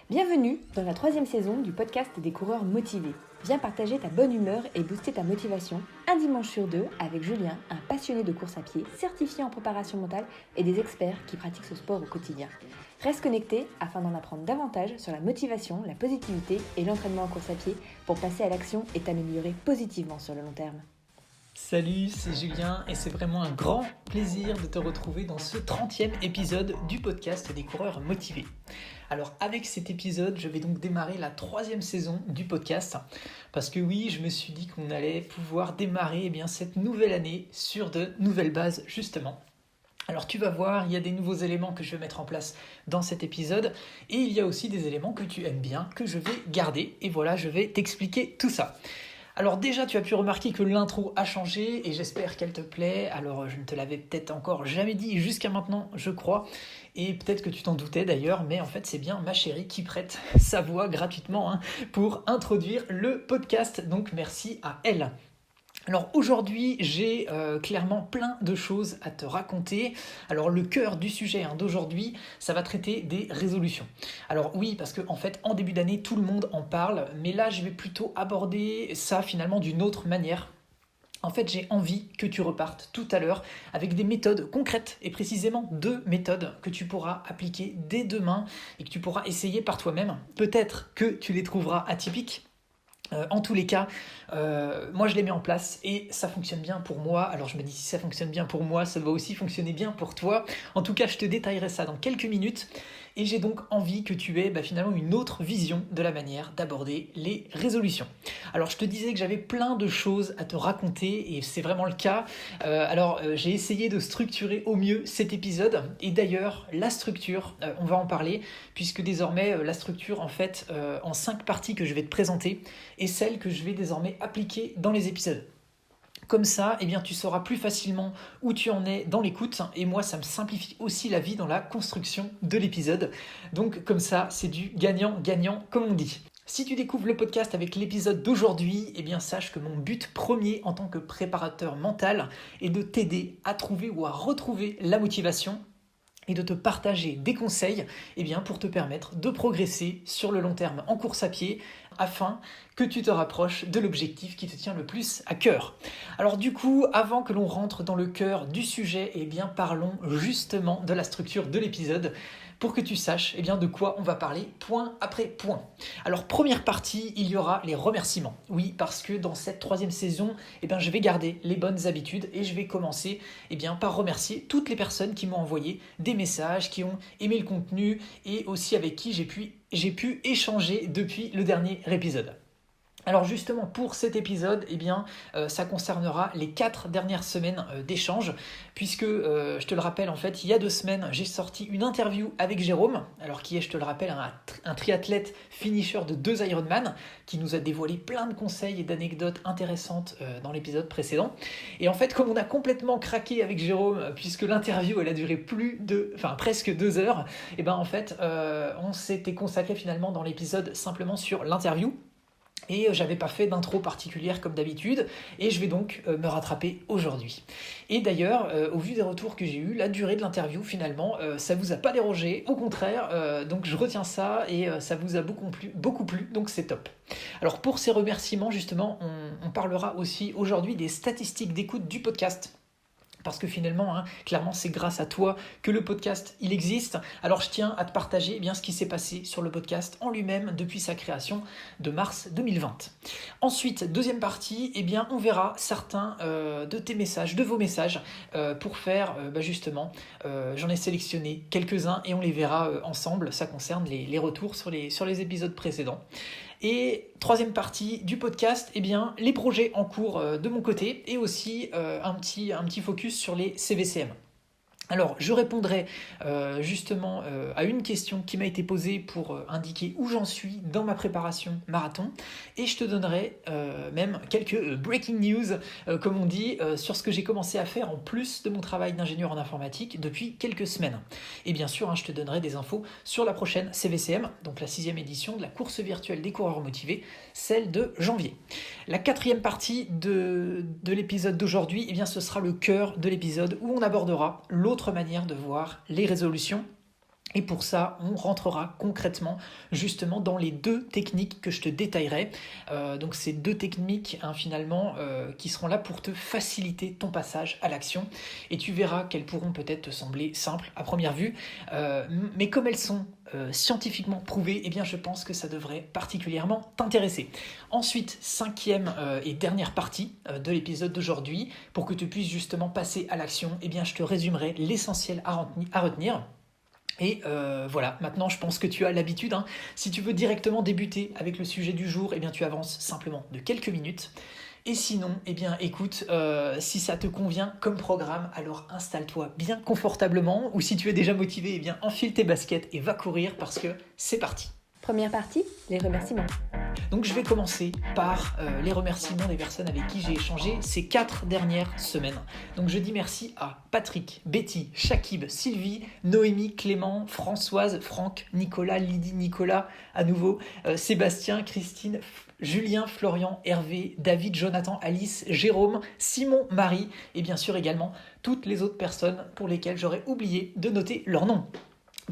Bienvenue dans la 3e saison du podcast des coureurs motivés. Viens partager ta bonne humeur et booster ta motivation un dimanche sur deux avec Julien, un passionné de course à pied, certifié en préparation mentale et des experts qui pratiquent ce sport au quotidien. Reste connecté afin d'en apprendre davantage sur la motivation, la positivité et l'entraînement en course à pied pour passer à l'action et t'améliorer positivement sur le long terme. Salut, c'est Julien et c'est vraiment un grand plaisir de te retrouver dans ce 30e épisode du podcast des coureurs motivés. Alors avec cet épisode, je vais donc démarrer la 3e saison du podcast parce que oui, je me suis dit qu'on allait pouvoir démarrer cette nouvelle année sur de nouvelles bases justement. Alors tu vas voir, il y a des nouveaux éléments que je vais mettre en place dans cet épisode et il y a aussi des éléments que tu aimes bien, que je vais garder et voilà, je vais t'expliquer tout ça. Alors déjà, tu as pu remarquer que l'intro a changé et j'espère qu'elle te plaît. Alors je ne te l'avais peut-être encore jamais dit jusqu'à maintenant, je crois. Et peut-être que tu t'en doutais d'ailleurs, mais en fait c'est bien ma chérie qui prête sa voix gratuitement pour introduire le podcast. Donc merci à elle. Alors aujourd'hui, j'ai clairement plein de choses à te raconter. Alors le cœur du sujet d'aujourd'hui, ça va traiter des résolutions. Alors oui, parce qu'en fait, en début d'année, tout le monde en parle, mais là, je vais plutôt aborder ça finalement d'une autre manière. En fait, j'ai envie que tu repartes tout à l'heure avec des méthodes concrètes et précisément 2 méthodes que tu pourras appliquer dès demain et que tu pourras essayer par toi-même. Peut-être que tu les trouveras atypiques. En tous les cas, moi je les mets en place et ça fonctionne bien pour moi. Alors je me dis si ça fonctionne bien pour moi, ça doit aussi fonctionner bien pour toi. En tout cas, je te détaillerai ça dans quelques minutes. Et j'ai donc envie que tu aies finalement une autre vision de la manière d'aborder les résolutions. Alors je te disais que j'avais plein de choses à te raconter et c'est vraiment le cas. J'ai essayé de structurer au mieux cet épisode. Et d'ailleurs, la structure, on va en parler puisque désormais la structure en fait en 5 parties que je vais te présenter est celle que je vais désormais appliquer dans les épisodes. Comme ça, tu sauras plus facilement où tu en es dans l'écoute et moi, ça me simplifie aussi la vie dans la construction de l'épisode. Donc comme ça, c'est du gagnant-gagnant comme on dit. Si tu découvres le podcast avec l'épisode d'aujourd'hui, sache que mon but premier en tant que préparateur mental est de t'aider à trouver ou à retrouver la motivation et de te partager des conseils pour te permettre de progresser sur le long terme en course à pied afin que tu te rapproches de l'objectif qui te tient le plus à cœur. Alors du coup, avant que l'on rentre dans le cœur du sujet, parlons justement de la structure de l'épisode pour que tu saches de quoi on va parler point après point. Alors première partie, il y aura les remerciements. Oui, parce que dans cette 3e saison, je vais garder les bonnes habitudes et je vais commencer par remercier toutes les personnes qui m'ont envoyé des messages, qui ont aimé le contenu et aussi avec qui j'ai pu échanger depuis le dernier épisode. Alors justement pour cet épisode, ça concernera les 4 dernières semaines d'échange puisque je te le rappelle en fait il y a 2 semaines j'ai sorti une interview avec Jérôme, alors qui est je te le rappelle un triathlète finisher de 2 Ironman qui nous a dévoilé plein de conseils et d'anecdotes intéressantes dans l'épisode précédent. Et en fait comme on a complètement craqué avec Jérôme puisque l'interview elle a duré presque 2 heures, on s'était consacré finalement dans l'épisode simplement sur l'interview. Et j'avais pas fait d'intro particulière comme d'habitude et je vais donc me rattraper aujourd'hui. Et d'ailleurs, au vu des retours que j'ai eus, la durée de l'interview finalement, ça vous a pas dérangé, au contraire, donc je retiens ça et ça vous a beaucoup plu, donc c'est top. Alors pour ces remerciements justement, on parlera aussi aujourd'hui des statistiques d'écoute du podcast. Parce que finalement, clairement, c'est grâce à toi que le podcast, il existe. Alors, je tiens à te partager ce qui s'est passé sur le podcast en lui-même depuis sa création de mars 2020. Ensuite, deuxième partie, on verra certains de vos messages pour faire j'en ai sélectionné quelques-uns et on les verra ensemble. Ça concerne les retours sur les épisodes précédents. Et troisième partie du podcast, les projets en cours de mon côté et aussi un petit focus sur les CVCM. Alors, je répondrai à une question qui m'a été posée pour indiquer où j'en suis dans ma préparation marathon et je te donnerai même quelques breaking news, comme on dit, sur ce que j'ai commencé à faire en plus de mon travail d'ingénieur en informatique depuis quelques semaines. Et bien sûr, je te donnerai des infos sur la prochaine CVCM, donc la 6e édition de la course virtuelle des coureurs motivés, celle de janvier. La 4e partie de l'épisode d'aujourd'hui, ce sera le cœur de l'épisode où on abordera l'autre manière de voir les résolutions Et pour ça, on rentrera concrètement justement dans les 2 techniques que je te détaillerai. Donc ces 2 techniques finalement qui seront là pour te faciliter ton passage à l'action. Et tu verras qu'elles pourront peut-être te sembler simples à première vue. Mais comme elles sont scientifiquement prouvées, eh bien je pense que ça devrait particulièrement t'intéresser. Ensuite, 5e et dernière partie de l'épisode d'aujourd'hui, pour que tu puisses justement passer à l'action, eh bien je te résumerai l'essentiel à retenir. Et voilà, maintenant je pense que tu as l'habitude, si tu veux directement débuter avec le sujet du jour, eh bien tu avances simplement de quelques minutes. Et sinon, eh bien écoute, si ça te convient comme programme, alors installe-toi bien confortablement, ou si tu es déjà motivé, eh bien enfile tes baskets et va courir parce que c'est parti. Première partie, les remerciements. Donc je vais commencer par les remerciements des personnes avec qui j'ai échangé ces 4 dernières semaines. Donc je dis merci à Patrick, Betty, Shakib, Sylvie, Noémie, Clément, Françoise, Franck, Nicolas, Lydie, Nicolas, à nouveau, Sébastien, Christine, Julien, Florian, Hervé, David, Jonathan, Alice, Jérôme, Simon, Marie et bien sûr également toutes les autres personnes pour lesquelles j'aurais oublié de noter leur nom.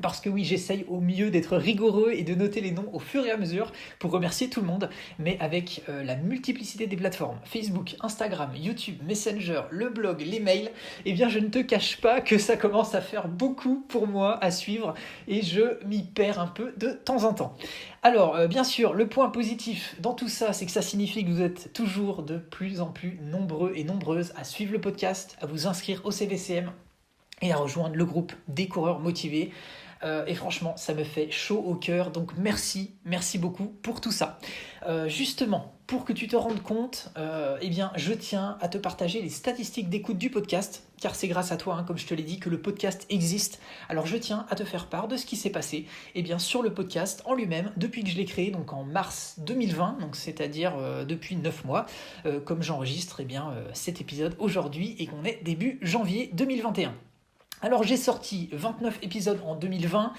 Parce que oui, j'essaye au mieux d'être rigoureux et de noter les noms au fur et à mesure pour remercier tout le monde, mais avec la multiplicité des plateformes, Facebook, Instagram, YouTube, Messenger, le blog, les mails, eh bien je ne te cache pas que ça commence à faire beaucoup pour moi à suivre et je m'y perds un peu de temps en temps. Alors, bien sûr, le point positif dans tout ça, c'est que ça signifie que vous êtes toujours de plus en plus nombreux et nombreuses à suivre le podcast, à vous inscrire au CVCM et à rejoindre le groupe des coureurs motivés. Et franchement, ça me fait chaud au cœur, donc merci beaucoup pour tout ça. Justement, pour que tu te rendes compte, eh bien, je tiens à te partager les statistiques d'écoute du podcast, car c'est grâce à toi, comme je te l'ai dit, que le podcast existe. Alors je tiens à te faire part de ce qui s'est passé eh bien, sur le podcast en lui-même, depuis que je l'ai créé, donc en mars 2020, donc c'est-à-dire depuis 9 mois, comme j'enregistre eh bien, cet épisode aujourd'hui et qu'on est début janvier 2021. Alors j'ai sorti 29 épisodes en 2020,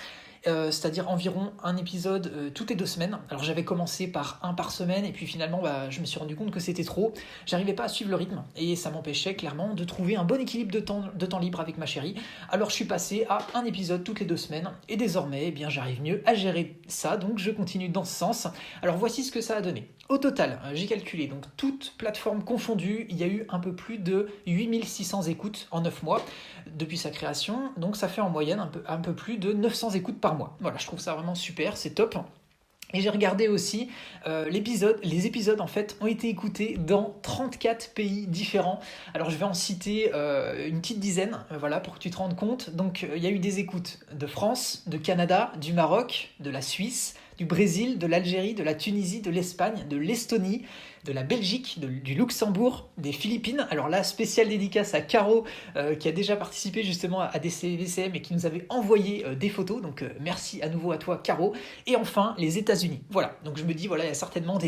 c'est-à-dire environ un épisode toutes les 2 semaines. Alors j'avais commencé par 1 par semaine et puis finalement je me suis rendu compte que c'était trop. J'arrivais pas à suivre le rythme et ça m'empêchait clairement de trouver un bon équilibre de temps libre avec ma chérie. Alors je suis passé à un épisode toutes les 2 semaines et désormais eh bien, j'arrive mieux à gérer ça, donc je continue dans ce sens. Alors voici ce que ça a donné. Au total, j'ai calculé, donc toutes plateformes confondues, il y a eu un peu plus de 8600 écoutes en 9 mois depuis sa création, donc ça fait en moyenne un peu plus de 900 écoutes par mois. Voilà, je trouve ça vraiment super, c'est top. Et j'ai regardé aussi les épisodes en fait ont été écoutés dans 34 pays différents. Alors je vais en citer une petite dizaine, voilà, pour que tu te rendes compte. Donc il y a eu des écoutes de France, de Canada, du Maroc, de la Suisse, du Brésil, de l'Algérie, de la Tunisie, de l'Espagne, de l'Estonie, de la Belgique, du Luxembourg, des Philippines. Alors là, spéciale dédicace à Caro qui a déjà participé justement à des CVCM et qui nous avait envoyé des photos. Donc merci à nouveau à toi Caro. Et enfin, les États-Unis. Voilà, donc je me dis, voilà, il y a certainement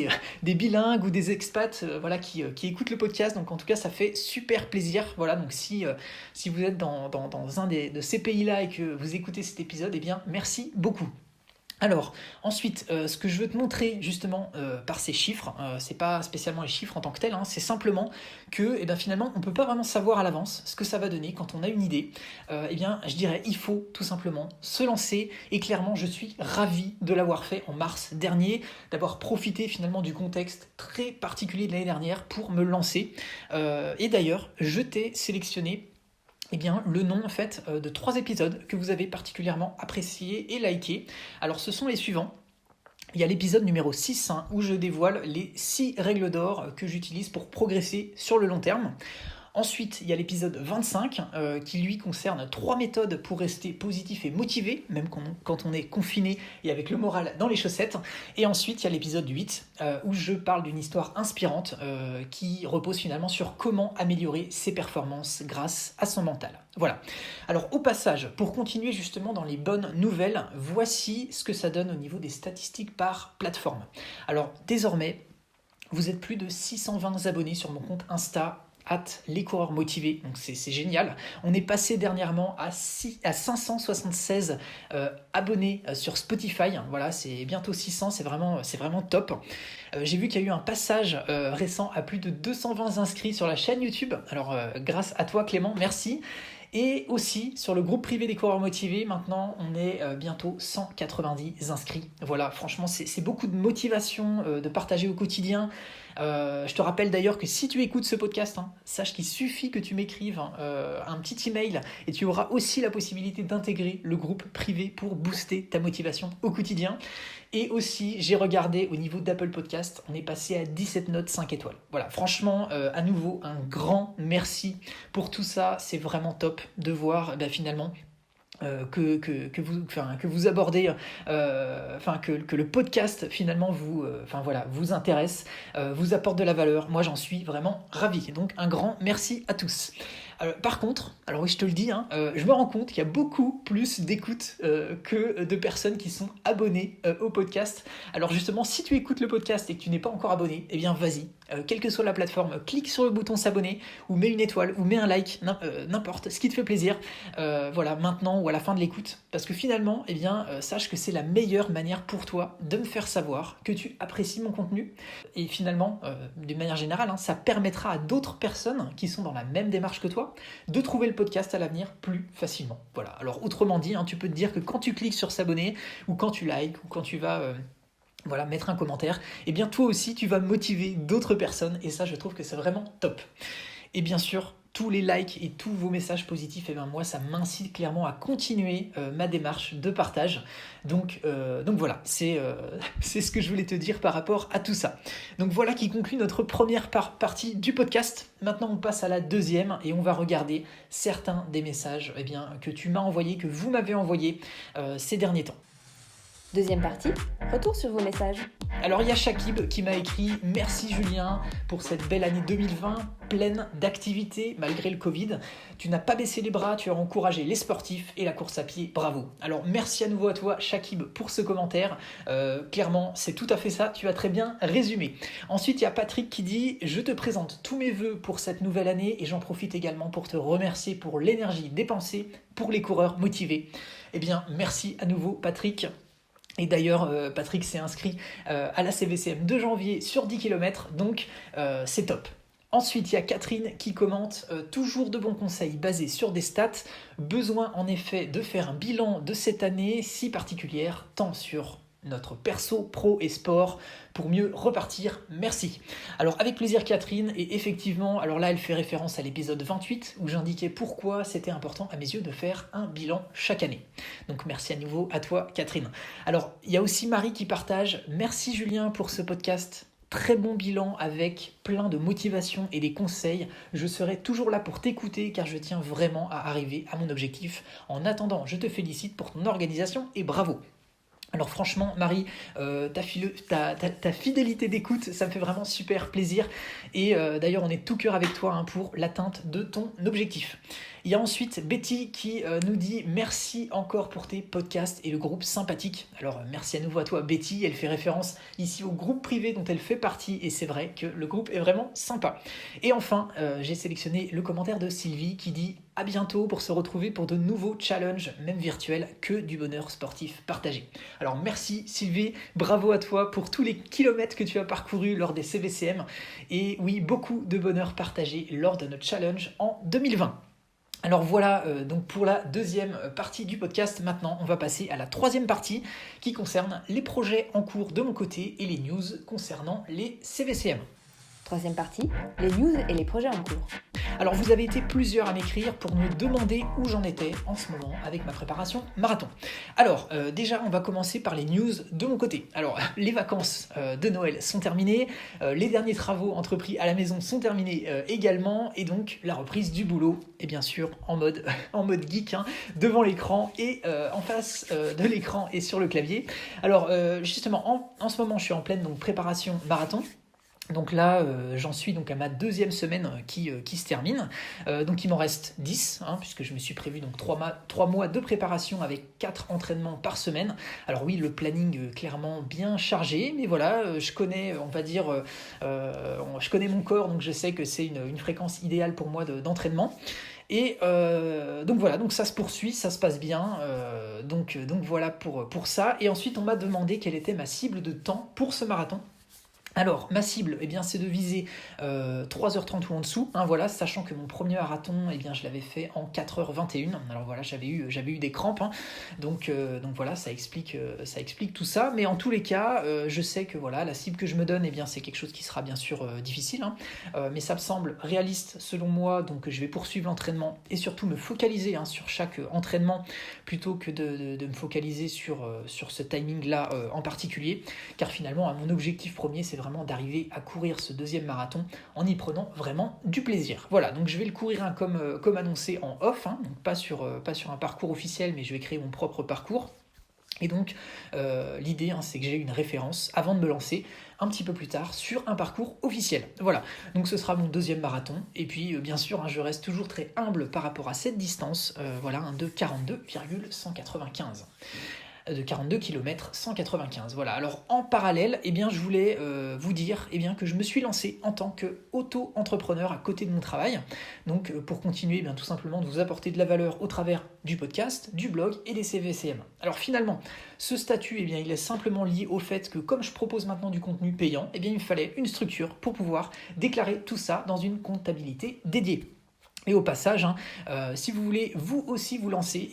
des bilingues ou des expats voilà, qui écoutent le podcast. Donc en tout cas, ça fait super plaisir. Voilà, donc si vous êtes dans un de ces pays-là et que vous écoutez cet épisode, eh bien merci beaucoup. Alors, ensuite, ce que je veux te montrer justement par ces chiffres, c'est pas spécialement les chiffres en tant que tels, c'est simplement que finalement, on peut pas vraiment savoir à l'avance ce que ça va donner quand on a une idée. Je dirais, il faut tout simplement se lancer et clairement, je suis ravi de l'avoir fait en mars dernier, d'avoir profité finalement du contexte très particulier de l'année dernière pour me lancer. Et d'ailleurs, je t'ai sélectionné le nom en fait de 3 épisodes que vous avez particulièrement appréciés et likés. Alors ce sont les suivants. Il y a l'épisode numéro 6 où je dévoile les 6 règles d'or que j'utilise pour progresser sur le long terme. Ensuite, il y a l'épisode 25 qui lui concerne 3 méthodes pour rester positif et motivé, même quand on est confiné et avec le moral dans les chaussettes. Et ensuite, il y a l'épisode 8 où je parle d'une histoire inspirante qui repose finalement sur comment améliorer ses performances grâce à son mental. Voilà. Alors au passage, pour continuer justement dans les bonnes nouvelles, voici ce que ça donne au niveau des statistiques par plateforme. Alors désormais, vous êtes plus de 620 abonnés sur mon compte Insta, les coureurs motivés, donc c'est génial. On est passé dernièrement à 576 abonnés sur Spotify, voilà, c'est bientôt 600, c'est vraiment top. J'ai vu qu'il y a eu un passage récent à plus de 220 inscrits sur la chaîne YouTube, alors grâce à toi Clément, merci. Et aussi sur le groupe privé des coureurs motivés, maintenant on est bientôt 190 inscrits. Voilà, franchement c'est beaucoup de motivation de partager au quotidien. Je te rappelle d'ailleurs que si tu écoutes ce podcast, sache qu'il suffit que tu m'écrives un petit email et tu auras aussi la possibilité d'intégrer le groupe privé pour booster ta motivation au quotidien. Et aussi, j'ai regardé au niveau d'Apple Podcast, on est passé à 17 notes 5 étoiles. Voilà, franchement, à nouveau, un grand merci pour tout ça. C'est vraiment top de voir finalement que vous abordez, que le podcast finalement vous intéresse, vous apporte de la valeur. Moi, j'en suis vraiment ravi. Donc, un grand merci à tous. Par contre, alors oui, je te le dis, je me rends compte qu'il y a beaucoup plus d'écoutes que de personnes qui sont abonnées au podcast. Alors justement, si tu écoutes le podcast et que tu n'es pas encore abonné, eh bien vas-y, quelle que soit la plateforme, clique sur le bouton s'abonner ou mets une étoile ou mets un like, n'importe, ce qui te fait plaisir. Voilà, maintenant ou à la fin de l'écoute, parce que finalement, eh bien, sache que c'est la meilleure manière pour toi de me faire savoir que tu apprécies mon contenu. Et finalement, d'une manière générale, ça permettra à d'autres personnes qui sont dans la même démarche que toi de trouver le podcast à l'avenir plus facilement. Voilà. Alors autrement dit, tu peux te dire que quand tu cliques sur s'abonner ou quand tu likes ou quand tu vas mettre un commentaire, eh bien toi aussi tu vas motiver d'autres personnes et ça je trouve que c'est vraiment top. Et bien sûr, tous les likes et tous vos messages positifs, moi ça m'incite clairement à continuer ma démarche de partage. Donc voilà, c'est ce que je voulais te dire par rapport à tout ça. Donc voilà qui conclut notre première partie du podcast. Maintenant on passe à la deuxième et on va regarder certains des messages que tu m'as envoyés, que vous m'avez envoyés ces derniers temps. Deuxième partie, retour sur vos messages. Alors il y a Shakib qui m'a écrit « Merci Julien pour cette belle année 2020, pleine d'activités malgré le Covid. Tu n'as pas baissé les bras, tu as encouragé les sportifs et la course à pied, bravo. » Alors merci à nouveau à toi Shakib pour ce commentaire. Clairement c'est tout à fait ça, tu as très bien résumé. Ensuite il y a Patrick qui dit « Je te présente tous mes vœux pour cette nouvelle année et j'en profite également pour te remercier pour l'énergie dépensée pour les coureurs motivés. » Eh bien merci à nouveau Patrick. Et d'ailleurs, Patrick s'est inscrit à la CVCM de janvier sur 10 km, donc c'est top. Ensuite, il y a Catherine qui commente « Toujours de bons conseils basés sur des stats. Besoin en effet de faire un bilan de cette année si particulière, tant sur notre perso, pro et sport, pour mieux repartir. Merci. » Alors avec plaisir Catherine, et effectivement, alors là elle fait référence à l'épisode 28 où j'indiquais pourquoi c'était important à mes yeux de faire un bilan chaque année. Donc merci à nouveau à toi Catherine. Alors il y a aussi Marie qui partage « Merci Julien pour ce podcast. Très bon bilan avec plein de motivation et des conseils. Je serai toujours là pour t'écouter car je tiens vraiment à arriver à mon objectif. En attendant, je te félicite pour ton organisation et bravo. » Alors franchement Marie, ta fidélité d'écoute, ça me fait vraiment super plaisir et d'ailleurs on est tout cœur avec toi pour l'atteinte de ton objectif. Il y a ensuite Betty qui nous dit « Merci encore pour tes podcasts et le groupe sympathique. » Alors merci à nouveau à toi Betty, elle fait référence ici au groupe privé dont elle fait partie et c'est vrai que le groupe est vraiment sympa. Et enfin, j'ai sélectionné le commentaire de Sylvie qui dit « À bientôt pour se retrouver pour de nouveaux challenges, même virtuels, que du bonheur sportif partagé. » Alors merci Sylvie, bravo à toi pour tous les kilomètres que tu as parcourus lors des CVCM et oui, beaucoup de bonheur partagé lors de notre challenge en 2020. Alors voilà donc pour la deuxième partie du podcast. Maintenant on va passer à la troisième partie qui concerne les projets en cours de mon côté et les news concernant les CVCM. Troisième partie, les news et les projets en cours. Alors vous avez été plusieurs à m'écrire pour me demander où j'en étais en ce moment avec ma préparation marathon. Alors déjà on va commencer par les news de mon côté. Alors les vacances de Noël sont terminées, les derniers travaux entrepris à la maison sont terminés également et donc la reprise du boulot et bien sûr en mode geek devant l'écran et en face de l'écran et sur le clavier. Alors justement en ce moment je suis en pleine préparation marathon. Donc là, j'en suis donc à ma deuxième semaine qui se termine. Donc il m'en reste 10, puisque je me suis prévu donc 3 mois de préparation avec 4 entraînements par semaine. Alors oui, le planning clairement bien chargé, mais voilà, je connais, je connais mon corps, donc je sais que c'est une fréquence idéale pour moi d'entraînement. Et donc voilà, donc ça se poursuit, ça se passe bien, donc voilà pour ça. Et ensuite, on m'a demandé quelle était ma cible de temps pour ce marathon. Alors, ma cible, c'est de viser 3h30 ou en dessous, voilà, sachant que mon premier marathon, je l'avais fait en 4h21. Alors voilà, j'avais eu des crampes, donc voilà, ça explique tout ça. Mais en tous les cas, je sais que voilà, la cible que je me donne, c'est quelque chose qui sera bien sûr difficile, mais ça me semble réaliste selon moi, donc je vais poursuivre l'entraînement et surtout me focaliser sur chaque entraînement plutôt que de me focaliser sur ce timing-là en particulier, car finalement, mon objectif premier, c'est vraiment d'arriver à courir ce deuxième marathon en y prenant vraiment du plaisir. Voilà, donc je vais le courir comme annoncé en off, donc pas sur un parcours officiel, mais je vais créer mon propre parcours. Et donc l'idée, c'est que j'ai une référence avant de me lancer un petit peu plus tard sur un parcours officiel. Voilà, donc ce sera mon deuxième marathon. Et puis bien sûr, je reste toujours très humble par rapport à cette distance, de 42,195. De 42 km 195. Voilà. Alors en parallèle, je voulais vous dire que je me suis lancé en tant qu'auto-entrepreneur à côté de mon travail. Donc pour continuer tout simplement de vous apporter de la valeur au travers du podcast, du blog et des CVCM. Alors finalement, ce statut, il est simplement lié au fait que comme je propose maintenant du contenu payant, il me fallait une structure pour pouvoir déclarer tout ça dans une comptabilité dédiée. Et au passage, si vous voulez vous aussi vous lancer,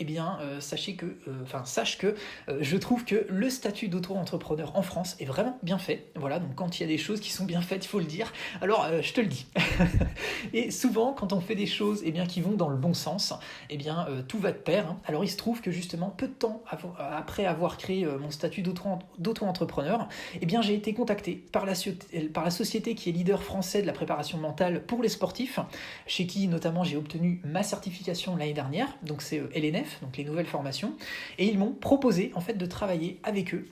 sache que je trouve que le statut d'auto-entrepreneur en France est vraiment bien fait. Voilà, donc quand il y a des choses qui sont bien faites, il faut le dire. Alors, je te le dis. Et souvent, quand on fait des choses qui vont dans le bon sens, tout va de pair. Alors, il se trouve que justement, peu de temps après avoir créé mon statut d'auto-entrepreneur, j'ai été contacté par la société qui est leader français de la préparation mentale pour les sportifs, chez qui notamment j'ai obtenu ma certification l'année dernière, donc c'est LNF, donc les nouvelles formations, et ils m'ont proposé en fait de travailler avec eux.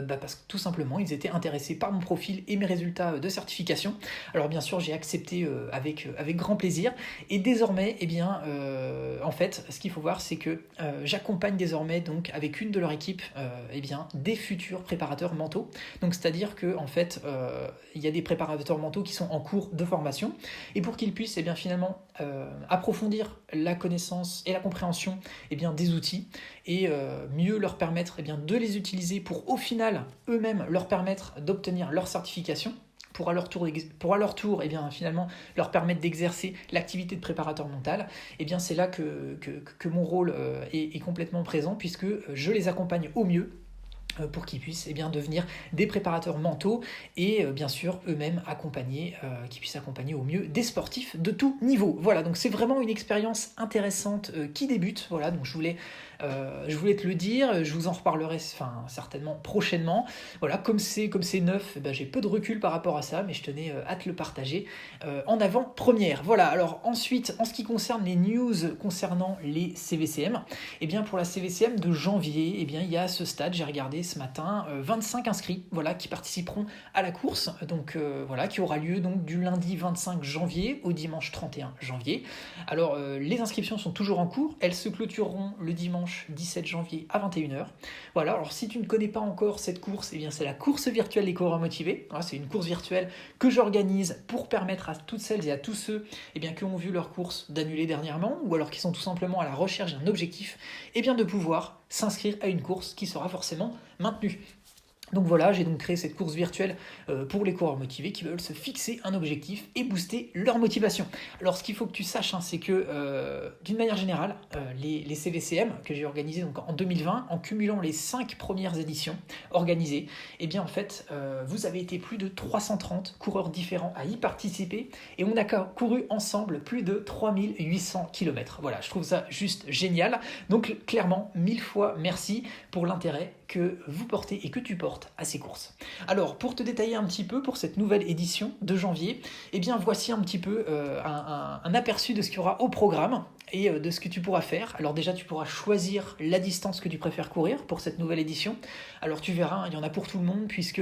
Parce que tout simplement ils étaient intéressés par mon profil et mes résultats de certification. Alors bien sûr j'ai accepté avec grand plaisir, et désormais en fait ce qu'il faut voir, c'est que j'accompagne désormais donc avec une de leur équipe des futurs préparateurs mentaux. Donc c'est à dire que en fait il y a des préparateurs mentaux qui sont en cours de formation, et pour qu'ils puissent finalement approfondir la connaissance et la compréhension des outils, et mieux leur permettre de les utiliser pour au final eux-mêmes leur permettre d'obtenir leur certification, pour à leur tour finalement leur permettre d'exercer l'activité de préparateur mental. C'est là que mon rôle est complètement présent, puisque je les accompagne au mieux pour qu'ils puissent devenir des préparateurs mentaux, et bien sûr eux-mêmes qui puissent accompagner au mieux des sportifs de tout niveau. Voilà, donc c'est vraiment une expérience intéressante qui débute. Voilà, donc je voulais te le dire, je vous en reparlerai certainement prochainement. Voilà, comme c'est neuf, j'ai peu de recul par rapport à ça, mais je tenais à te le partager en avant-première. Voilà, alors ensuite, en ce qui concerne les news concernant les CVCM, pour la CVCM de janvier, il y a à ce stade, j'ai regardé ce matin, 25 inscrits qui participeront à la course, donc qui aura lieu donc du lundi 25 janvier au dimanche 31 janvier. Alors les inscriptions sont toujours en cours, elles se clôtureront le dimanche 17 janvier à 21h. Voilà, alors si tu ne connais pas encore cette course, c'est la course virtuelle des coureurs motivés. Voilà, c'est une course virtuelle que j'organise pour permettre à toutes celles et à tous ceux qui ont vu leur course d'annuler dernièrement, ou alors qui sont tout simplement à la recherche d'un objectif, de pouvoir s'inscrire à une course qui sera forcément maintenue. Donc voilà, j'ai donc créé cette course virtuelle pour les coureurs motivés qui veulent se fixer un objectif et booster leur motivation. Alors ce qu'il faut que tu saches, c'est que d'une manière générale, les CVCM que j'ai organisés donc en 2020, en cumulant les 5 premières éditions organisées, en fait, vous avez été plus de 330 coureurs différents à y participer, et on a couru ensemble plus de 3800 km. Voilà, je trouve ça juste génial. Donc clairement, 1000 fois merci pour l'intérêt que vous portez et que tu portes à ces courses. Alors, pour te détailler un petit peu pour cette nouvelle édition de janvier, voici un petit peu un aperçu de ce qu'il y aura au programme et de ce que tu pourras faire. Alors déjà, tu pourras choisir la distance que tu préfères courir pour cette nouvelle édition. Alors tu verras, il y en a pour tout le monde, puisque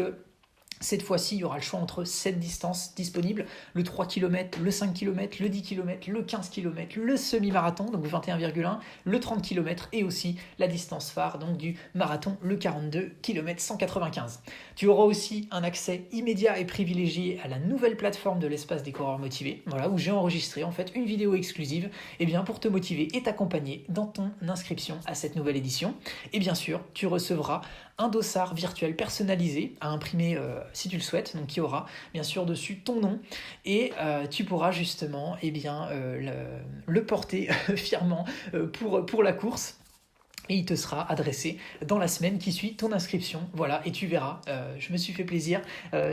cette fois-ci, il y aura le choix entre 7 distances disponibles, le 3 km, le 5 km, le 10 km, le 15 km, le semi-marathon, donc 21,1, le 30 km, et aussi la distance phare donc du marathon, le 42 km 195. Tu auras aussi un accès immédiat et privilégié à la nouvelle plateforme de l'espace des coureurs motivés, voilà, où j'ai enregistré en fait une vidéo exclusive pour te motiver et t'accompagner dans ton inscription à cette nouvelle édition. Et bien sûr, tu recevras un dossard virtuel personnalisé à imprimer si tu le souhaites, donc qui aura bien sûr dessus ton nom et tu pourras justement le porter fièrement pour la course. Et il te sera adressé dans la semaine qui suit ton inscription. Voilà, et tu verras, je me suis fait plaisir.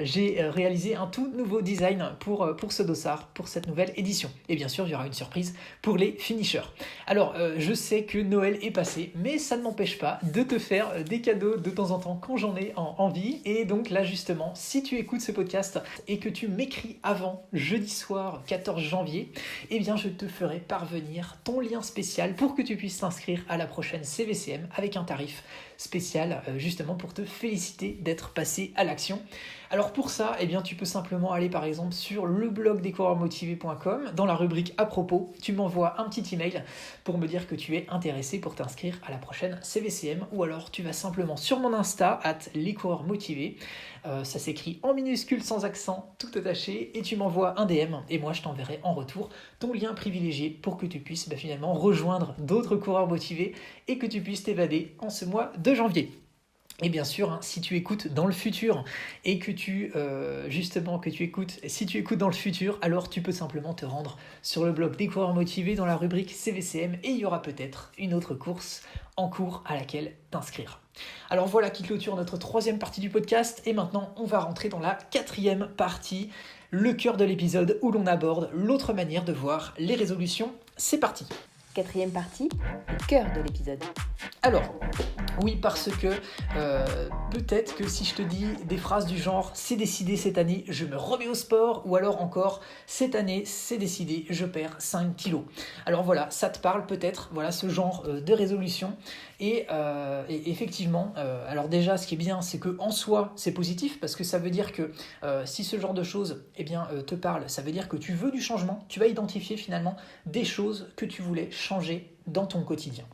J'ai réalisé un tout nouveau design pour ce dossard, pour cette nouvelle édition. Et bien sûr, il y aura une surprise pour les finishers. Alors, je sais que Noël est passé, mais ça ne m'empêche pas de te faire des cadeaux de temps en temps quand j'en ai envie. Et donc là, justement, si tu écoutes ce podcast et que tu m'écris avant jeudi soir 14 janvier, eh bien, je te ferai parvenir ton lien spécial pour que tu puisses t'inscrire à la prochaine CVCM avec un tarif spécial justement pour te féliciter d'être passé à l'action. Alors pour ça, eh bien, tu peux simplement aller par exemple sur le blog descoureursmotivés.com, dans la rubrique à propos, tu m'envoies un petit email pour me dire que tu es intéressé pour t'inscrire à la prochaine CVCM, ou alors tu vas simplement sur mon Insta @lescoureursmotivés, ça s'écrit en minuscule sans accent, tout attaché, et tu m'envoies un DM et moi je t'enverrai en retour ton lien privilégié pour que tu puisses finalement rejoindre d'autres coureurs motivés et que tu puisses t'évader en ce mois de janvier. Et bien sûr, si tu écoutes dans le futur et que si tu écoutes dans le futur, alors tu peux simplement te rendre sur le blog des coureurs motivés dans la rubrique CVCM et il y aura peut-être une autre course en cours à laquelle t'inscrire. Alors voilà qui clôture notre 3e partie du podcast et maintenant on va rentrer dans la 4e partie, le cœur de l'épisode où l'on aborde l'autre manière de voir les résolutions. C'est parti. 4e partie, le cœur de l'épisode. Alors, oui, parce que peut-être que si je te dis des phrases du genre « c'est décidé cette année, je me remets au sport » ou alors encore « cette année, c'est décidé, je perds 5 kilos ». Alors voilà, ça te parle peut-être, voilà ce genre de résolution. Et effectivement, alors déjà, ce qui est bien, c'est qu'en soi, c'est positif parce que ça veut dire que si ce genre de choses te parle, ça veut dire que tu veux du changement, tu vas identifier finalement des choses que tu voulais changer dans ton quotidien.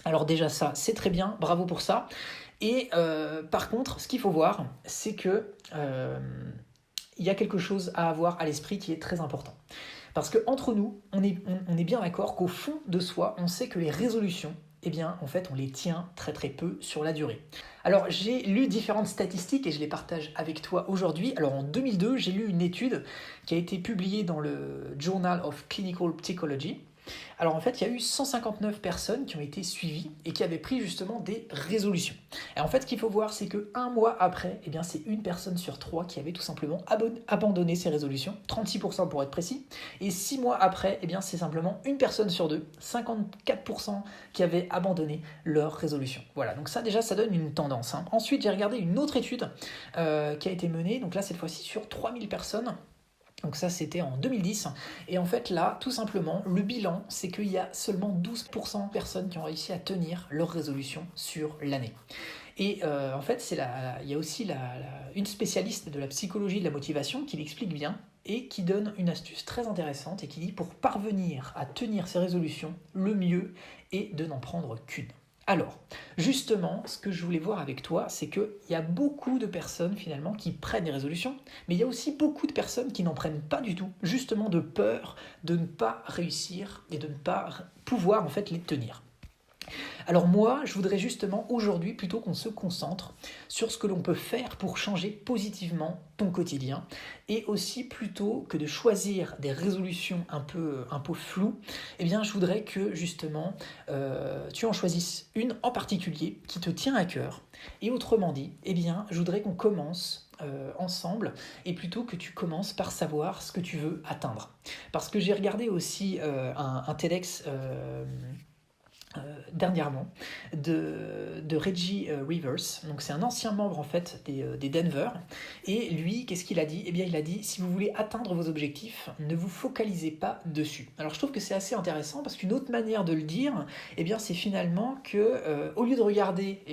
Alors déjà ça, c'est très bien, bravo pour ça. Et par contre, ce qu'il faut voir, c'est que il y a quelque chose à avoir à l'esprit qui est très important. Parce qu'entre nous, on est bien d'accord qu'au fond de soi, on sait que les résolutions, en fait, on les tient très très peu sur la durée. Alors, j'ai lu différentes statistiques et je les partage avec toi aujourd'hui. Alors, en 2002, j'ai lu une étude qui a été publiée dans le Journal of Clinical Psychology. Alors en fait, il y a eu 159 personnes qui ont été suivies et qui avaient pris justement des résolutions. Et en fait, ce qu'il faut voir, c'est qu'un mois après, c'est une personne sur 3 qui avait tout simplement abandonné ses résolutions, 36% pour être précis. Et 6 mois après, c'est simplement une personne sur 2, 54% qui avaient abandonné leur résolution. Voilà, donc ça déjà, ça donne une tendance. Ensuite, j'ai regardé une autre étude qui a été menée, donc là cette fois-ci sur 3000 personnes. Donc ça, c'était en 2010. Et en fait, là, tout simplement, le bilan, c'est qu'il y a seulement 12% de personnes qui ont réussi à tenir leur résolution sur l'année. Et en fait, il y a aussi une spécialiste de la psychologie de la motivation qui l'explique bien et qui donne une astuce très intéressante et qui dit pour parvenir à tenir ses résolutions, le mieux est de n'en prendre qu'une. Alors, justement, ce que je voulais voir avec toi, c'est qu'il y a beaucoup de personnes finalement qui prennent des résolutions, mais il y a aussi beaucoup de personnes qui n'en prennent pas du tout, justement de peur de ne pas réussir et de ne pas pouvoir en fait les tenir. Alors moi, je voudrais justement aujourd'hui plutôt qu'on se concentre sur ce que l'on peut faire pour changer positivement ton quotidien et aussi plutôt que de choisir des résolutions un peu floues, je voudrais que justement tu en choisisses une en particulier qui te tient à cœur. Et autrement dit, je voudrais qu'on commence ensemble et plutôt que tu commences par savoir ce que tu veux atteindre. Parce que j'ai regardé aussi un TEDx dernièrement de Reggie Rivers. Donc c'est un ancien membre en fait des Denver, et lui, qu'est-ce qu'il a dit ? Il a dit, si vous voulez atteindre vos objectifs, ne vous focalisez pas dessus. Alors je trouve que c'est assez intéressant parce qu'une autre manière de le dire, c'est finalement que au lieu de regarder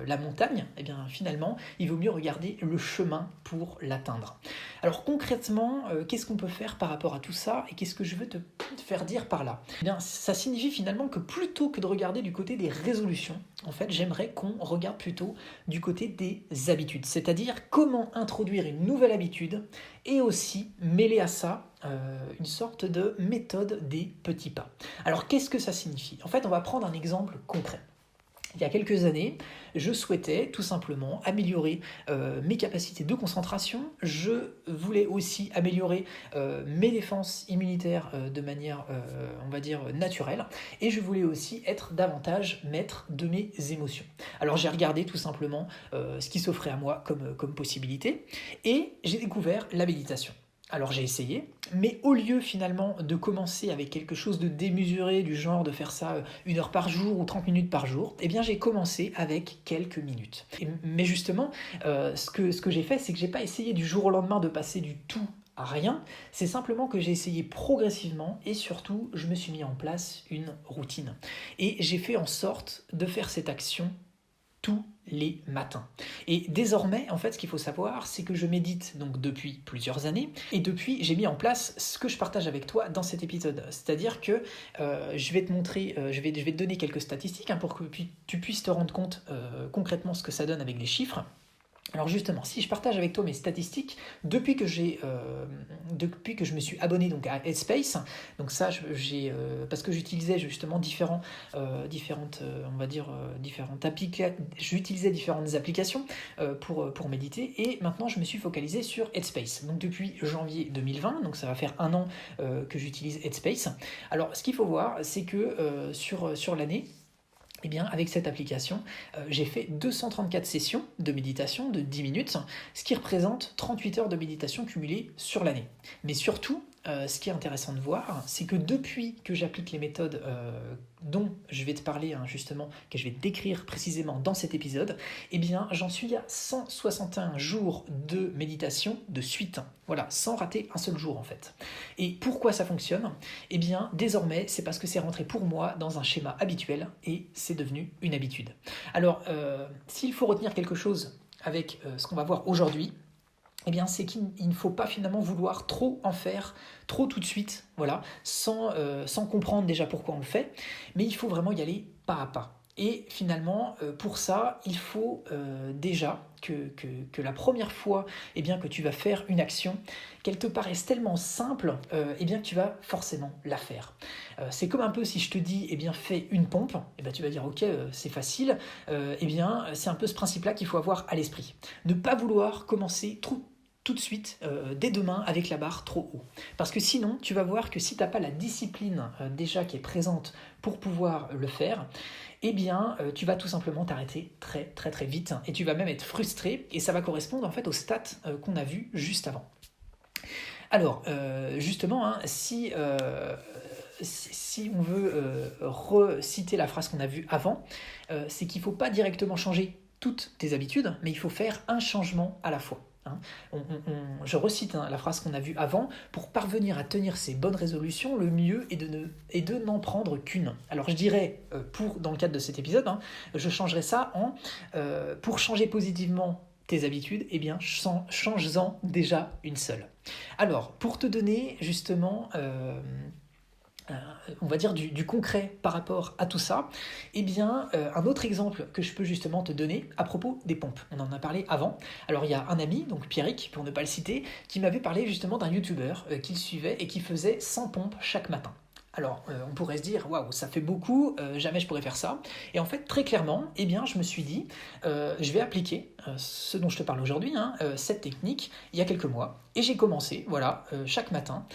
la montagne, finalement il vaut mieux regarder le chemin pour l'atteindre. Alors concrètement, qu'est-ce qu'on peut faire par rapport à tout ça et qu'est-ce que je veux te faire dire par là ? Ça signifie finalement que plutôt que de regarder du côté des résolutions, en fait, j'aimerais qu'on regarde plutôt du côté des habitudes, c'est-à-dire comment introduire une nouvelle habitude et aussi mêler à ça une sorte de méthode des petits pas. Alors, qu'est-ce que ça signifie ? En fait, on va prendre un exemple concret. Il y a quelques années, je souhaitais tout simplement améliorer mes capacités de concentration. Je voulais aussi améliorer mes défenses immunitaires de manière, on va dire, naturelle. Et je voulais aussi être davantage maître de mes émotions. Alors j'ai regardé tout simplement ce qui s'offrait à moi comme possibilité. Et j'ai découvert la méditation. Alors j'ai essayé, mais au lieu finalement de commencer avec quelque chose de démesuré, du genre de faire ça 1 heure par jour ou 30 minutes par jour, eh bien j'ai commencé avec quelques minutes. Mais justement, ce que j'ai fait, c'est que j'ai pas essayé du jour au lendemain de passer du tout à rien, c'est simplement que j'ai essayé progressivement et surtout je me suis mis en place une routine. Et j'ai fait en sorte de faire cette action tous les matins. Et désormais, en fait, ce qu'il faut savoir, c'est que je médite donc depuis plusieurs années, et depuis, j'ai mis en place ce que je partage avec toi dans cet épisode. C'est-à-dire que je vais te montrer, je vais te donner quelques statistiques pour que tu puisses te rendre compte concrètement ce que ça donne avec les chiffres. Alors justement, si je partage avec toi mes statistiques, depuis que je me suis abonné donc à Headspace, donc ça parce que j'utilisais justement j'utilisais différentes applications pour méditer, et maintenant je me suis focalisé sur Headspace. Donc depuis janvier 2020, donc ça va faire 1 an que j'utilise Headspace. Alors ce qu'il faut voir, c'est que sur l'année, eh bien, avec cette application, j'ai fait 234 sessions de méditation de 10 minutes, ce qui représente 38 heures de méditation cumulées sur l'année. Mais surtout, ce qui est intéressant de voir, c'est que depuis que j'applique les méthodes dont je vais te parler justement, que je vais te décrire précisément dans cet épisode, eh bien, j'en suis à 161 jours de méditation de suite. Voilà, sans rater un seul jour en fait. Et pourquoi ça fonctionne ? Eh bien, désormais, c'est parce que c'est rentré pour moi dans un schéma habituel et c'est devenu une habitude. Alors, s'il faut retenir quelque chose avec ce qu'on va voir aujourd'hui, eh bien, c'est qu'il ne faut pas finalement vouloir trop en faire, trop tout de suite, voilà, sans comprendre déjà pourquoi on le fait, mais il faut vraiment y aller pas à pas. Et finalement, pour ça, il faut déjà que la première fois eh bien, que tu vas faire une action, qu'elle te paraisse tellement simple, eh bien, que tu vas forcément la faire. C'est comme un peu si je te dis, eh bien, fais une pompe, eh bien, tu vas dire, ok, c'est facile, eh bien, c'est un peu ce principe-là qu'il faut avoir à l'esprit. Ne pas vouloir commencer tout de suite, dès demain, avec la barre trop haut. Parce que sinon, tu vas voir que si tu n'as pas la discipline déjà qui est présente pour pouvoir le faire, eh bien, tu vas tout simplement t'arrêter très très très vite et tu vas même être frustré et ça va correspondre en fait aux stats qu'on a vues juste avant. Alors, justement, si on veut reciter la phrase qu'on a vue avant, c'est qu'il ne faut pas directement changer toutes tes habitudes, mais il faut faire un changement à la fois. Je recite la phrase qu'on a vue avant. Pour parvenir à tenir ces bonnes résolutions, le mieux est de n'en prendre qu'une. Alors je dirais, dans le cadre de cet épisode, je changerais ça pour changer positivement tes habitudes, eh bien change-en déjà une seule. Alors pour te donner justement on va dire du concret par rapport à tout ça, eh bien, un autre exemple que je peux justement te donner à propos des pompes. On en a parlé avant. Alors, il y a un ami, donc Pierrick, pour ne pas le citer, qui m'avait parlé justement d'un youtubeur qu'il suivait et qui faisait 100 pompes chaque matin. Alors, on pourrait se dire, waouh, ça fait beaucoup, jamais je pourrais faire ça. Et en fait, très clairement, eh bien, je me suis dit, je vais appliquer ce dont je te parle aujourd'hui, cette technique, il y a quelques mois. Et j'ai commencé, voilà, chaque matin,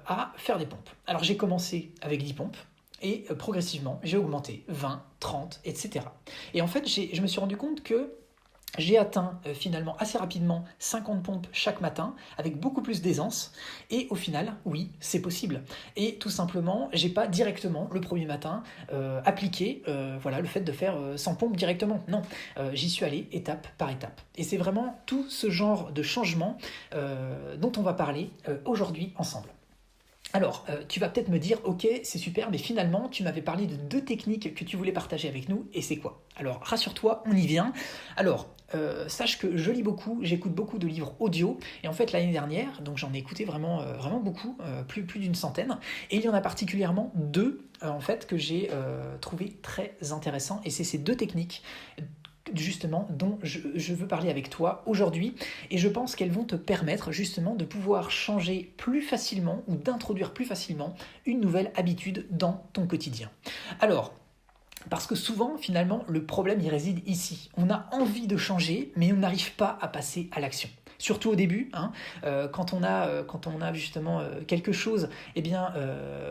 à faire des pompes. Alors, j'ai commencé avec 10 pompes. Et progressivement, j'ai augmenté 20, 30, etc. Et en fait, je me suis rendu compte que j'ai atteint finalement assez rapidement 50 pompes chaque matin avec beaucoup plus d'aisance et au final, oui, c'est possible. Et tout simplement, j'ai pas directement le premier matin appliqué le fait de faire 100 pompes directement. Non, j'y suis allé étape par étape. Et c'est vraiment tout ce genre de changement dont on va parler aujourd'hui ensemble. Alors, tu vas peut-être me dire, ok, c'est super, mais finalement, tu m'avais parlé de 2 techniques que tu voulais partager avec nous, et c'est quoi ? Alors, rassure-toi, on y vient. Alors, sache que je lis beaucoup, j'écoute beaucoup de livres audio, et en fait, l'année dernière, donc j'en ai écouté vraiment beaucoup, plus d'une centaine, et il y en a particulièrement 2, en fait, que j'ai trouvé très intéressants, et c'est ces 2 techniques justement dont je veux parler avec toi aujourd'hui et je pense qu'elles vont te permettre justement de pouvoir changer plus facilement ou d'introduire plus facilement une nouvelle habitude dans ton quotidien. Alors, Parce que souvent, finalement, le problème, il réside ici. On a envie de changer, mais on n'arrive pas à passer à l'action. Surtout au début, quand on a justement quelque chose,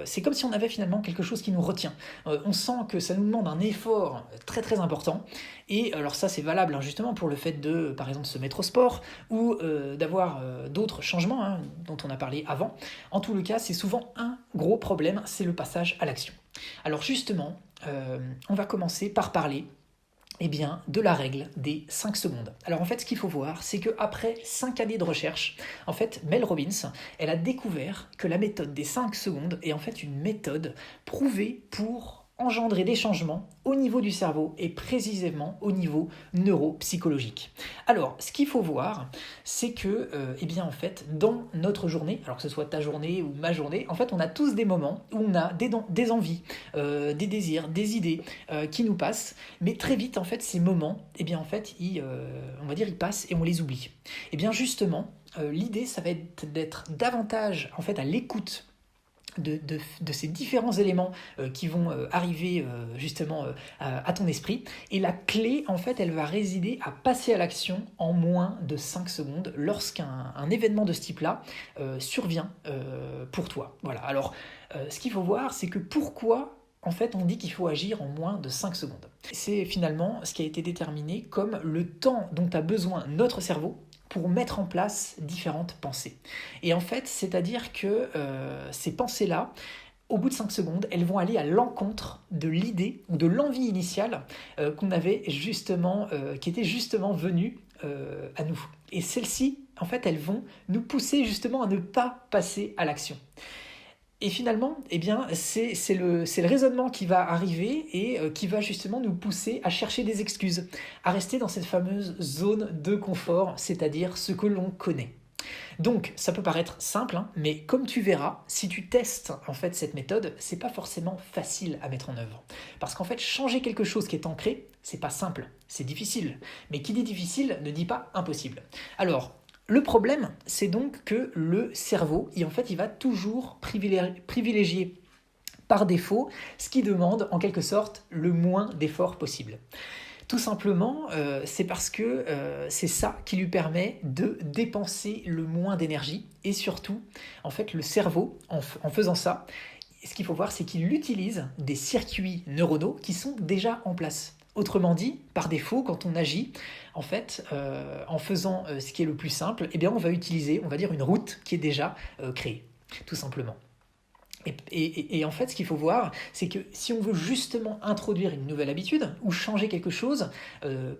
c'est comme si on avait finalement quelque chose qui nous retient. On sent que ça nous demande un effort très très important. Et alors ça, c'est valable justement pour le fait de, par exemple, se mettre au sport ou d'avoir d'autres changements dont on a parlé avant. En tout le cas, c'est souvent un gros problème, c'est le passage à l'action. Alors justement, on va commencer par parler de la règle des 5 secondes. Alors en fait, ce qu'il faut voir, c'est qu'après 5 années de recherche, en fait, Mel Robbins, elle a découvert que la méthode des 5 secondes est en fait une méthode prouvée pour engendrer des changements au niveau du cerveau et précisément au niveau neuropsychologique. Alors, ce qu'il faut voir, c'est que, en fait, dans notre journée, alors que ce soit ta journée ou ma journée, en fait, on a tous des moments où on a des envies, des désirs, des idées qui nous passent, mais très vite, en fait, ces moments, ils passent et on les oublie. Et bien, justement, l'idée, ça va être d'être davantage, en fait, à l'écoute de ces différents éléments qui vont arriver à ton esprit. Et la clé, en fait, elle va résider à passer à l'action en moins de 5 secondes lorsqu'un événement de ce type-là survient pour toi. Voilà. Alors, ce qu'il faut voir, c'est que pourquoi en fait, on dit qu'il faut agir en moins de 5 secondes. C'est finalement ce qui a été déterminé comme le temps dont a besoin notre cerveau pour mettre en place différentes pensées. Et en fait, c'est-à-dire que ces pensées-là, au bout de 5 secondes, elles vont aller à l'encontre de l'idée ou de l'envie initiale qu'on avait justement, qui était justement venue à nous. Et celles-ci, en fait, elles vont nous pousser justement à ne pas passer à l'action. Et finalement, c'est le raisonnement qui va arriver et qui va justement nous pousser à chercher des excuses, à rester dans cette fameuse zone de confort, c'est-à-dire ce que l'on connaît. Donc, ça peut paraître simple, mais comme tu verras, si tu testes en fait cette méthode, c'est pas forcément facile à mettre en œuvre. Parce qu'en fait, changer quelque chose qui est ancré, c'est pas simple, c'est difficile. Mais qui dit difficile ne dit pas impossible. Alors, le problème, c'est donc que le cerveau, il va toujours privilégier par défaut ce qui demande en quelque sorte le moins d'efforts possible. Tout simplement, c'est parce que c'est ça qui lui permet de dépenser le moins d'énergie et surtout, en fait, le cerveau, en faisant ça, ce qu'il faut voir, c'est qu'il utilise des circuits neuronaux qui sont déjà en place. Autrement dit, par défaut, quand on agit, en fait, en faisant ce qui est le plus simple, on va utiliser, on va dire, une route qui est déjà créée, tout simplement. Et en fait, ce qu'il faut voir, c'est que si on veut justement introduire une nouvelle habitude ou changer quelque chose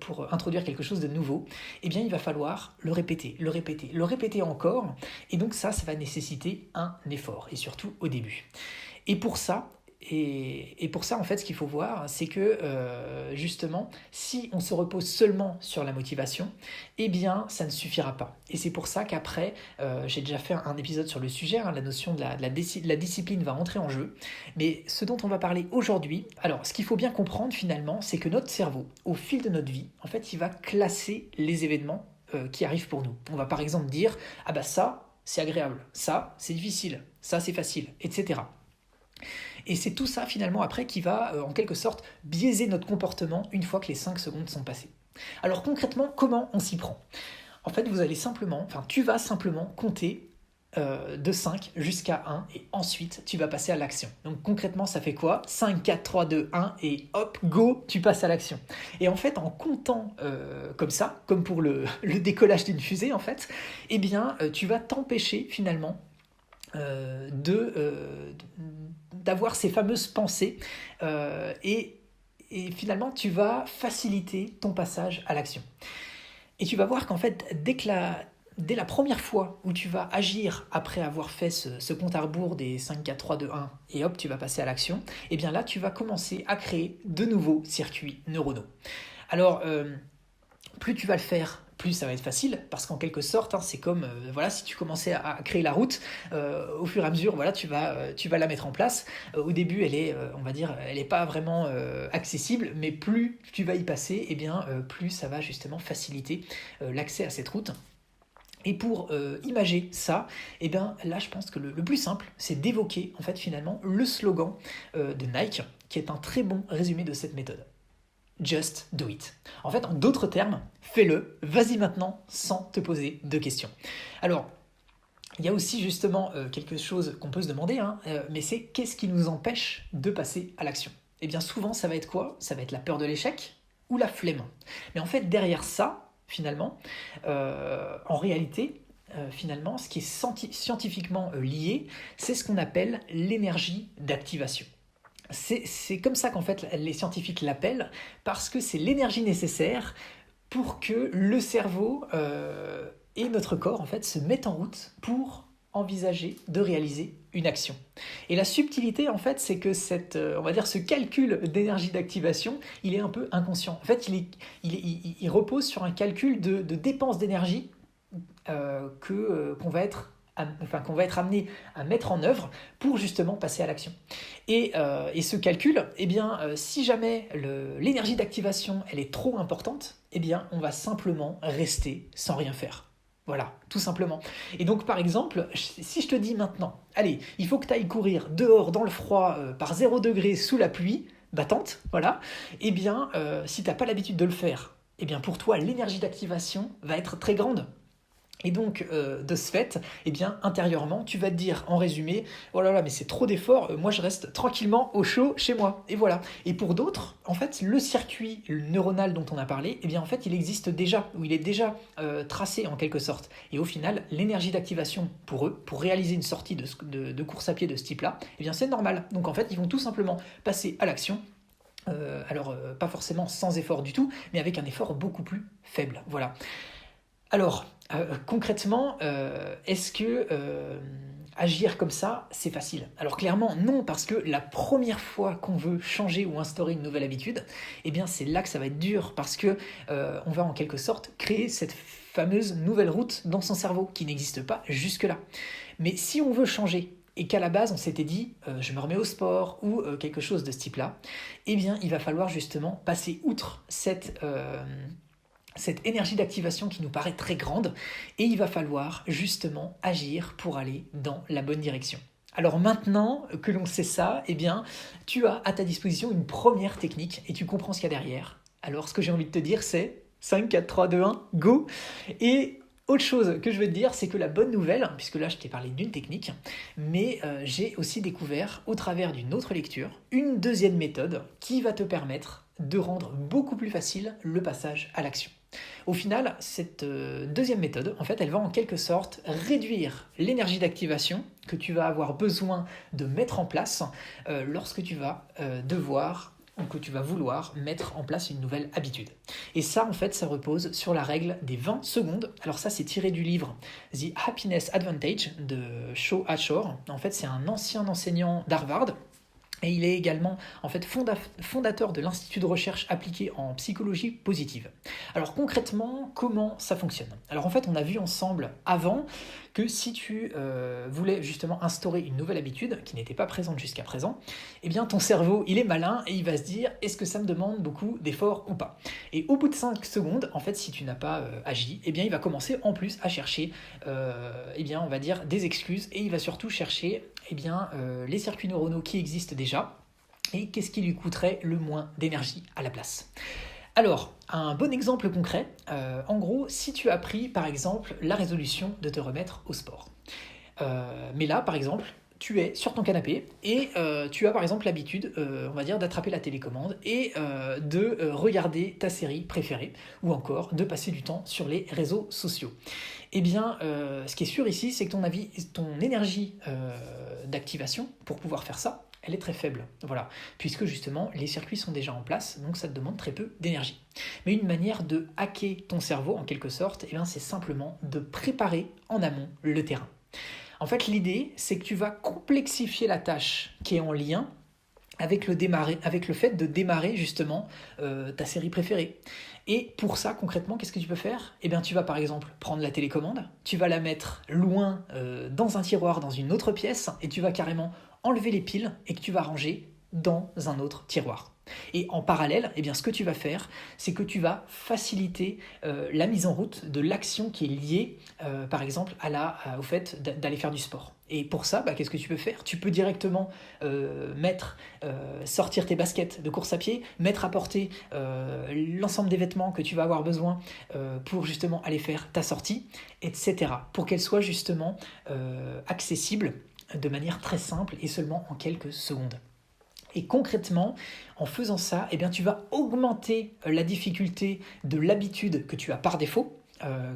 pour introduire quelque chose de nouveau, il va falloir le répéter encore. Et donc ça va nécessiter un effort, et surtout au début. Et pour ça, en fait, ce qu'il faut voir, c'est que justement, si on se repose seulement sur la motivation, ça ne suffira pas. Et c'est pour ça qu'après, j'ai déjà fait un épisode sur le sujet, la notion de la discipline va entrer en jeu. Mais ce dont on va parler aujourd'hui, alors ce qu'il faut bien comprendre finalement, c'est que notre cerveau, au fil de notre vie, en fait, il va classer les événements qui arrivent pour nous. On va par exemple dire, ça, c'est agréable, ça, c'est difficile, ça, c'est facile, etc. Et c'est tout ça finalement après qui va en quelque sorte biaiser notre comportement une fois que les 5 secondes sont passées. Alors concrètement, comment on s'y prend ? En fait, tu vas simplement compter de 5 jusqu'à 1 et ensuite tu vas passer à l'action. Donc concrètement, ça fait quoi ? 5, 4, 3, 2, 1 et hop, go, tu passes à l'action. Et en fait, en comptant comme ça, comme pour le décollage d'une fusée en fait, tu vas t'empêcher finalement d'avoir ces fameuses pensées et finalement tu vas faciliter ton passage à l'action. Et tu vas voir qu'en fait dès la première fois où tu vas agir après avoir fait ce compte à rebours des 5, 4, 3, 2, 1 et hop tu vas passer à l'action, là tu vas commencer à créer de nouveaux circuits neuronaux. Alors plus tu vas le faire, plus ça va être facile, parce qu'en quelque sorte, c'est comme si tu commençais à créer la route, au fur et à mesure, tu vas la mettre en place. Au début, elle est pas vraiment accessible, mais plus tu vas y passer, plus ça va justement faciliter l'accès à cette route. Et pour imager ça, eh bien là je pense que le plus simple, c'est d'évoquer en fait finalement le slogan de Nike, qui est un très bon résumé de cette méthode. Just do it. En fait, en d'autres termes, fais-le, vas-y maintenant, sans te poser de questions. Alors, il y a aussi justement quelque chose qu'on peut se demander, mais c'est qu'est-ce qui nous empêche de passer à l'action ? Eh bien souvent, ça va être quoi ? Ça va être la peur de l'échec ou la flemme. Mais en fait, derrière ça, finalement, en réalité, finalement, ce qui est scientifiquement lié, c'est ce qu'on appelle l'énergie d'activation. C'est comme ça qu'en fait les scientifiques l'appellent, parce que c'est l'énergie nécessaire pour que le cerveau et notre corps en fait se mettent en route pour envisager de réaliser une action. Et la subtilité en fait, c'est que on va dire ce calcul d'énergie d'activation, il est un peu inconscient. En fait, il repose sur un calcul de dépenses d'énergie qu'on va être amené à mettre en œuvre pour justement passer à l'action. Et ce calcul, eh bien, si jamais l'énergie d'activation elle est trop importante, eh bien, on va simplement rester sans rien faire. Voilà, tout simplement. Et donc, par exemple, si je te dis maintenant, allez, il faut que tu ailles courir dehors dans le froid par 0 degré sous la pluie battante, voilà, eh bien, si tu n'as pas l'habitude de le faire, eh bien, pour toi, l'énergie d'activation va être très grande. Et donc, de ce fait, eh bien, intérieurement, tu vas te dire, en résumé, oh là là, mais c'est trop d'efforts, moi je reste tranquillement au chaud chez moi. Et voilà. Et pour d'autres, en fait, le circuit neuronal dont on a parlé, eh bien, en fait, il existe déjà, ou il est déjà tracé en quelque sorte. Et au final, l'énergie d'activation pour eux, pour réaliser une sortie de course à pied de ce type-là, eh bien, c'est normal. Donc, en fait, ils vont tout simplement passer à l'action. Pas forcément sans effort du tout, mais avec un effort beaucoup plus faible. Voilà. Alors, concrètement, est-ce que agir comme ça, c'est facile ? Alors clairement, non, parce que la première fois qu'on veut changer ou instaurer une nouvelle habitude, eh bien c'est là que ça va être dur, parce que on va en quelque sorte créer cette fameuse nouvelle route dans son cerveau qui n'existe pas jusque-là. Mais si on veut changer, et qu'à la base on s'était dit je me remets au sport ou quelque chose de ce type-là, eh bien il va falloir justement passer outre cette énergie d'activation qui nous paraît très grande, et il va falloir justement agir pour aller dans la bonne direction. Alors maintenant que l'on sait ça, eh bien, tu as à ta disposition une première technique et tu comprends ce qu'il y a derrière. Alors ce que j'ai envie de te dire, c'est 5, 4, 3, 2, 1, go. Et autre chose que je veux te dire, c'est que la bonne nouvelle, puisque là je t'ai parlé d'une technique, mais j'ai aussi découvert au travers d'une autre lecture, une deuxième méthode qui va te permettre de rendre beaucoup plus facile le passage à l'action. Au final, cette deuxième méthode, en fait, elle va en quelque sorte réduire l'énergie d'activation que tu vas avoir besoin de mettre en place lorsque tu vas devoir ou que tu vas vouloir mettre en place une nouvelle habitude. Et ça, en fait, ça repose sur la règle des 20 secondes. Alors ça, c'est tiré du livre The Happiness Advantage de Shaw Ashore. En fait, c'est un ancien enseignant d'Harvard. Et il est également en fait fondateur de l'Institut de recherche appliquée en psychologie positive. Alors concrètement, comment ça fonctionne ? Alors en fait, on a vu ensemble avant que si tu voulais justement instaurer une nouvelle habitude qui n'était pas présente jusqu'à présent, eh bien ton cerveau, il est malin et il va se dire « est-ce que ça me demande beaucoup d'efforts ou pas ?» Et au bout de 5 secondes, en fait, si tu n'as pas agi, eh bien il va commencer en plus à chercher, eh bien on va dire des excuses, et il va surtout chercher les circuits neuronaux qui existent déjà et qu'est-ce qui lui coûterait le moins d'énergie à la place. Alors, un bon exemple concret, en gros, si tu as pris par exemple la résolution de te remettre au sport. Mais là, par exemple, tu es sur ton canapé et tu as par exemple l'habitude, on va dire, d'attraper la télécommande et de regarder ta série préférée ou encore de passer du temps sur les réseaux sociaux. Eh bien, ce qui est sûr ici, c'est que ton énergie d'activation pour pouvoir faire ça, elle est très faible, voilà, puisque justement les circuits sont déjà en place, donc ça te demande très peu d'énergie. Mais une manière de hacker ton cerveau en quelque sorte, eh bien, c'est simplement de préparer en amont le terrain. En fait, l'idée, c'est que tu vas complexifier la tâche qui est en lien avec le fait de démarrer justement ta série préférée. Et pour ça, concrètement, qu'est-ce que tu peux faire ? Eh bien, tu vas par exemple prendre la télécommande, tu vas la mettre loin dans un tiroir, dans une autre pièce, et tu vas carrément enlever les piles et que tu vas ranger dans un autre tiroir. Et en parallèle, eh bien, ce que tu vas faire, c'est que tu vas faciliter la mise en route de l'action qui est liée, par exemple, au fait d'aller faire du sport. Et pour ça, qu'est-ce que tu peux faire? Tu peux directement sortir tes baskets de course à pied, mettre à portée l'ensemble des vêtements que tu vas avoir besoin pour justement aller faire ta sortie, etc. Pour qu'elle soit justement accessible de manière très simple et seulement en quelques secondes. Et concrètement, en faisant ça, eh bien, tu vas augmenter la difficulté de l'habitude que tu as par défaut,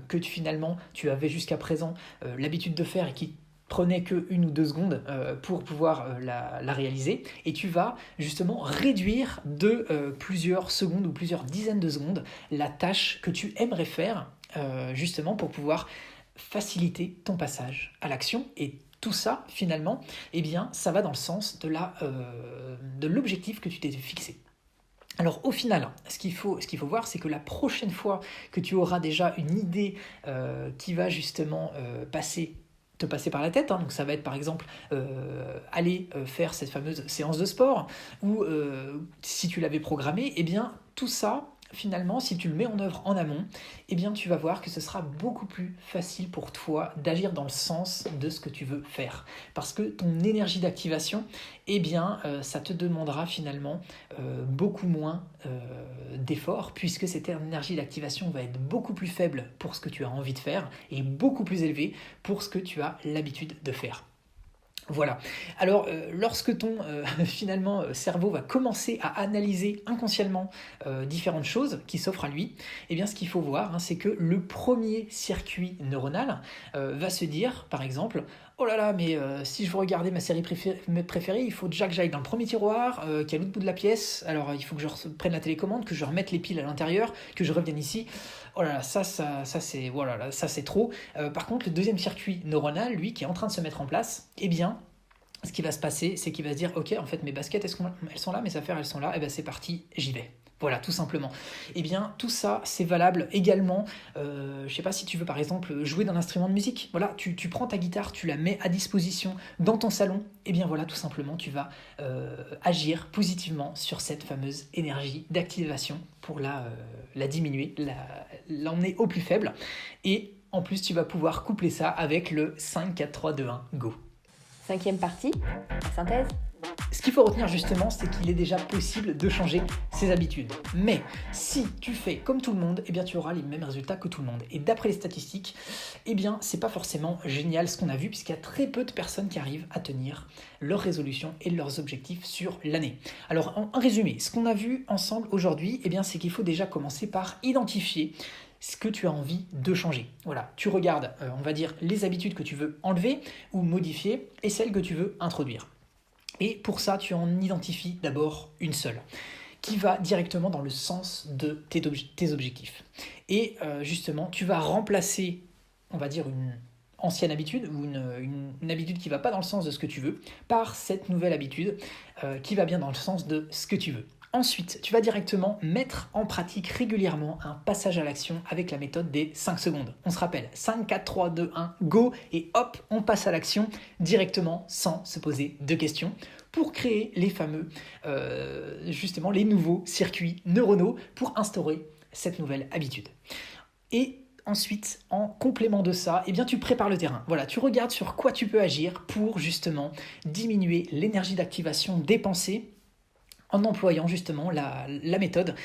que finalement tu avais jusqu'à présent l'habitude de faire et qui prenait que 1 ou 2 secondes pour pouvoir la réaliser. Et tu vas justement réduire de plusieurs secondes ou plusieurs dizaines de secondes la tâche que tu aimerais faire justement pour pouvoir faciliter ton passage à l'action. Et tout ça, finalement, eh bien, ça va dans le sens de l'objectif que tu t'es fixé. Alors au final, ce qu'il faut voir, c'est que la prochaine fois que tu auras déjà une idée qui va justement te passer par la tête, donc ça va être par exemple aller faire cette fameuse séance de sport, ou si tu l'avais programmé, eh bien tout ça, finalement, si tu le mets en œuvre en amont, eh bien tu vas voir que ce sera beaucoup plus facile pour toi d'agir dans le sens de ce que tu veux faire. Parce que ton énergie d'activation, eh bien ça te demandera finalement beaucoup moins d'efforts, puisque cette énergie d'activation va être beaucoup plus faible pour ce que tu as envie de faire et beaucoup plus élevée pour ce que tu as l'habitude de faire. Voilà. Alors, lorsque ton finalement cerveau va commencer à analyser inconsciemment différentes choses qui s'offrent à lui, eh bien, ce qu'il faut voir, c'est que le premier circuit neuronal va se dire, par exemple, oh là là, mais si je veux regarder ma série préférée, il faut déjà que j'aille dans le premier tiroir qui est à l'autre bout de la pièce. Alors, il faut que je prenne la télécommande, que je remette les piles à l'intérieur, que je revienne ici. Oh là là, ça c'est trop. Par contre, le deuxième circuit neuronal, lui, qui est en train de se mettre en place, eh bien, ce qui va se passer, c'est qu'il va se dire, ok, en fait, mes baskets, elles sont là, mes affaires, elles sont là, et bien c'est parti, j'y vais. Voilà, tout simplement. Eh bien, tout ça, c'est valable également, je ne sais pas si tu veux, par exemple, jouer d'un instrument de musique. Voilà, tu prends ta guitare, tu la mets à disposition dans ton salon. Eh bien, voilà, tout simplement, tu vas agir positivement sur cette fameuse énergie d'activation pour la diminuer, l'emmener au plus faible. Et en plus, tu vas pouvoir coupler ça avec le 5, 4, 3, 2, 1, go. 5e partie, la synthèse. Ce qu'il faut retenir justement, c'est qu'il est déjà possible de changer ses habitudes. Mais si tu fais comme tout le monde, eh bien tu auras les mêmes résultats que tout le monde. Et d'après les statistiques, eh bien c'est pas forcément génial ce qu'on a vu, puisqu'il y a très peu de personnes qui arrivent à tenir leurs résolutions et leurs objectifs sur l'année. Alors en résumé, ce qu'on a vu ensemble aujourd'hui, eh bien c'est qu'il faut déjà commencer par identifier ce que tu as envie de changer. Voilà, tu regardes, on va dire, les habitudes que tu veux enlever ou modifier et celles que tu veux introduire. Et pour ça, tu en identifies d'abord une seule, qui va directement dans le sens de tes objectifs. Et justement, tu vas remplacer, on va dire, une ancienne habitude ou une habitude qui ne va pas dans le sens de ce que tu veux, par cette nouvelle habitude qui va bien dans le sens de ce que tu veux. Ensuite, tu vas directement mettre en pratique régulièrement un passage à l'action avec la méthode des 5 secondes. On se rappelle, 5, 4, 3, 2, 1, go, et hop, on passe à l'action directement sans se poser de questions pour créer les fameux, justement, les nouveaux circuits neuronaux pour instaurer cette nouvelle habitude. Et ensuite, en complément de ça, eh bien, tu prépares le terrain. Voilà, tu regardes sur quoi tu peux agir pour justement diminuer l'énergie d'activation dépensée en employant justement la méthode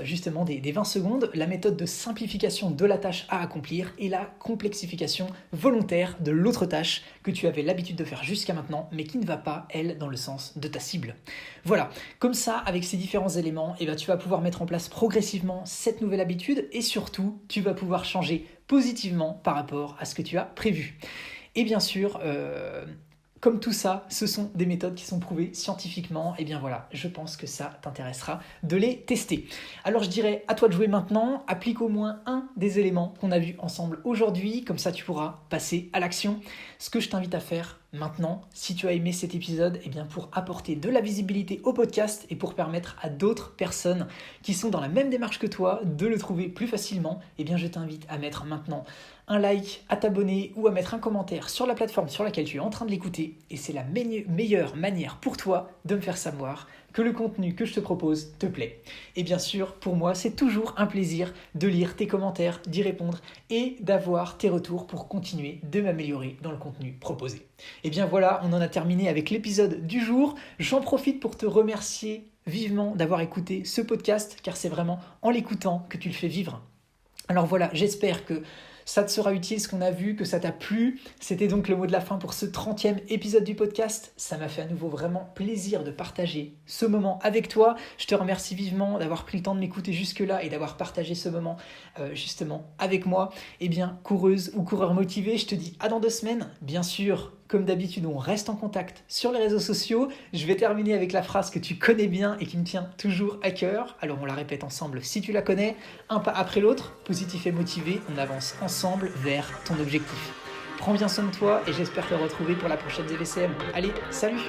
justement des 20 secondes, la méthode de simplification de la tâche à accomplir et la complexification volontaire de l'autre tâche que tu avais l'habitude de faire jusqu'à maintenant, mais qui ne va pas, elle, dans le sens de ta cible. Voilà, comme ça, avec ces différents éléments, eh bien, tu vas pouvoir mettre en place progressivement cette nouvelle habitude et surtout, tu vas pouvoir changer positivement par rapport à ce que tu as prévu. Et bien sûr, comme tout ça, ce sont des méthodes qui sont prouvées scientifiquement, et bien voilà, je pense que ça t'intéressera de les tester. Alors je dirais à toi de jouer maintenant, applique au moins un des éléments qu'on a vus ensemble aujourd'hui, comme ça tu pourras passer à l'action. Ce que je t'invite à faire maintenant, si tu as aimé cet épisode, et bien pour apporter de la visibilité au podcast et pour permettre à d'autres personnes qui sont dans la même démarche que toi de le trouver plus facilement, et bien je t'invite à mettre maintenant un like, à t'abonner ou à mettre un commentaire sur la plateforme sur laquelle tu es en train de l'écouter. Et c'est la meilleure manière pour toi de me faire savoir que le contenu que je te propose te plaît. Et bien sûr, pour moi, c'est toujours un plaisir de lire tes commentaires, d'y répondre et d'avoir tes retours pour continuer de m'améliorer dans le contenu proposé. Et bien voilà, on en a terminé avec l'épisode du jour. J'en profite pour te remercier vivement d'avoir écouté ce podcast, car c'est vraiment en l'écoutant que tu le fais vivre. Alors voilà, j'espère que ça te sera utile ce qu'on a vu, que ça t'a plu. C'était donc le mot de la fin pour ce 30e épisode du podcast. Ça m'a fait à nouveau vraiment plaisir de partager ce moment avec toi. Je te remercie vivement d'avoir pris le temps de m'écouter jusque-là et d'avoir partagé ce moment justement avec moi. Eh bien, coureuse ou coureur motivé, je te dis à dans 2 semaines. Bien sûr, comme d'habitude, on reste en contact sur les réseaux sociaux. Je vais terminer avec la phrase que tu connais bien et qui me tient toujours à cœur. Alors on la répète ensemble si tu la connais. Un pas après l'autre, positif et motivé, on avance ensemble vers ton objectif. Prends bien soin de toi et j'espère te retrouver pour la prochaine ZVCM. Allez, salut!